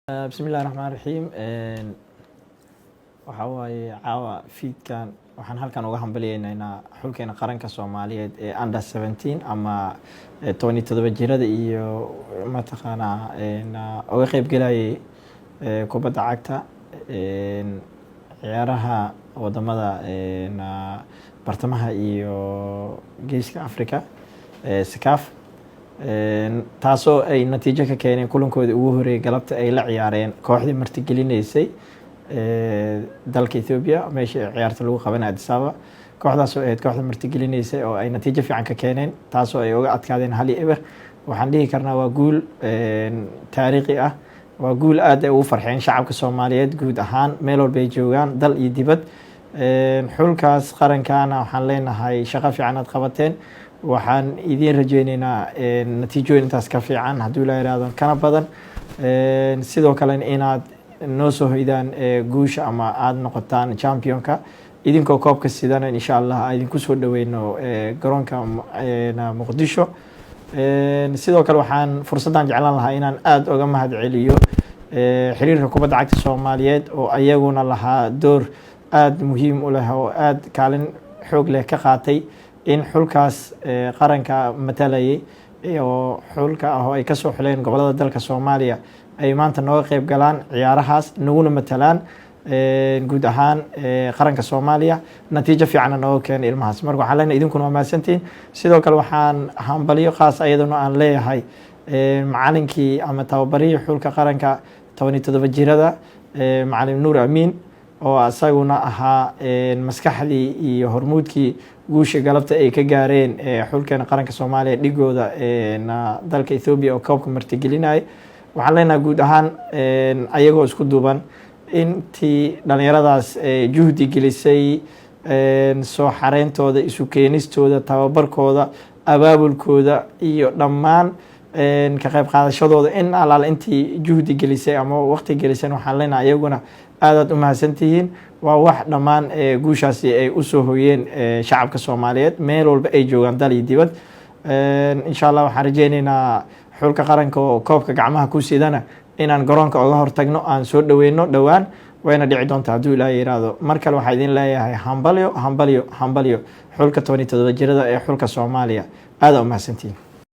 بسم الله الرحمن الرحيم waxa waaye caawa fiidkan waxaan halkan uga hambalyeynaa xulkeena qaranka Soomaaliyeed ee under 17 ama 17 jirada iyo mataqaana uga qayb galayay kubadda cagta ciyaaraha wadamada bartamaha iyo geeska Afrika SCAF taasoo ay natiijo ka keeneen kulankoodii ugu horeeyay galabta ay la ciyaareen kooxdii martigelineysay dalka Ethiopia meesha ciyaarta lagu qabanay Addis Ababa kooxdaas oo ahayd kooxda martigelineysay oo ay natiijo fiican ka keeneen taasoo ay uga adkaadeen hal eber waxaan dhihi karnaa waa guul taariikhi ah waa guul aad ay ugu farxeen shacabka Soomaaliyeed guud ahaan meel walba ay joogaan dal iyo dibad xulkaas qarankaana waxaan leenahay shaqo fiican aad qabateen waxaan idin rajeynaynaa natiijooyin intaas ka fiican haddii la yiraahdo kana badan sidoo kale inaad noo soo hoydaan guusha ama aad noqotaan championka idinkoo koobka sidana insha Allah idinku soo dhaweyno garoonka Muqdisho sidoo kale waxaan fursadan jeclaan lahaa inaan aad uga mahad celiyo xiriirka kubadda cagta Soomaaliyeed oo ayaguna lahaa door aad muhiim u leh oo aad kaalin xoog leh ka qaatay in xulkaas qaranka matalayay iyo xulka ah oo ay ka soo xuleen gobolada dalka Soomaaliya ay maanta nooga qayb galaan ciyaarahaas naguna matalaan guud ahaan qaranka Soomaaliya natiijo fiican oo keen ilmahaas marka waxaan leenahay idinkuna waa mahadsantiin sidoo kale waxaan hambaliyo qaas ayadana aan leeyahay macallinkii ama tababarihii xulka qaranka 17 jirada macallin Nuur Amiin oo asaguna ahaa maskaxdii iyo hormuudkii guusha galabta ay ka gaareen xulkeena qaranka Soomaaliya dhigooda dalka Ethiopia oo koobka martigelinay waxaan leenahay guud ahaan ayagoo isku duuban intii dhalinyaradaas juhdi gelisay soo xareentooda isu keenistooda tababarkooda abaabulkooda iyo dhammaan ka qayb qaadashadooda in alaal intii juhdi gelisay ama waqti gelisay waxaan leenahay ayaguna aad u mahadsantihiin waa wax dhammaan guushaasi ay u soo hoyeen shacabka Soomaaliyeed meel walba ay joogaan dal iyo dibad insha Allah waxaan rajeynaynaa xulka qaranka oo koobka gacmaha ku sidana inaan garoonka uga hortagno aan soo dhaweyno dhawaan wayna dhici doontaa haddii Ilaahay yiraahdo mar kale waxaan idin leeyahay hambalyo xulka 17 jirada ee xulka Soomaaliya aad u mahadsantihiin